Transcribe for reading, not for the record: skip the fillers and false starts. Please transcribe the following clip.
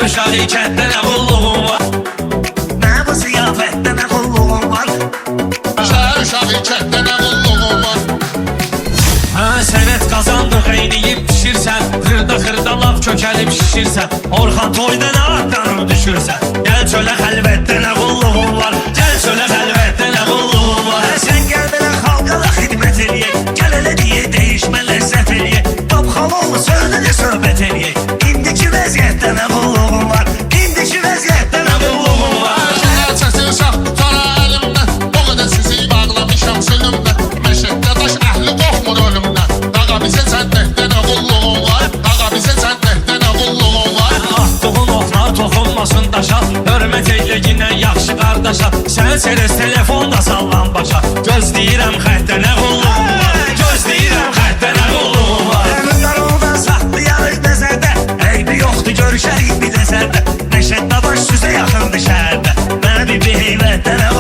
Şəhər uşağı kənddə nə qulluğun var? Nə bu ziyafətdə nə qulluğun var? Şəhər uşağı kənddə nə qulluğun var? Sənət qazandıq eyniyib pişirsən, xırda laf kökəlib şişirsən, Orxan toyda nə atlanıb düşürsən, gəl çölə xəlvətdə nə qulluğun var? Gəl çölə xəlvətdə nə qulluğun var? Sən gəl belə xalqa da xidmət eləyək, gəl elə deyə dəyişmə ləzzət eləyək, Top xaloğlu sözünü söhbət eləyək, İndiki vəziyyətdə nə qulluğun var? İndiki vəziyyətdə nə qulluğun var? Şəhər çətin şah tutar əlimdə, o qədər sizi bağlamışam sülümdə, Məşəddə daş əhli qorxmur ölümdən, Dağa bizə cənnətdə nə qulluğun var? Dağa bizə cənnətdə nə qulluğun var? Atdığın oflar toxunmasın daşa, hörmət eylə yinə yaxşı qardaşa, Sən seres telefonda sallan başa, Gözləyirəm xəttə nə qulluğun var? Gözləyirəm xəttə nə qulluğun var? Əminlər ondan saxlayarıq nəzərdə, Eybi yoxdur görüşərik bir nəzərdə, Məşəddə daş süzə yaxındır şəhərdə, Mənə bir heybətdə nə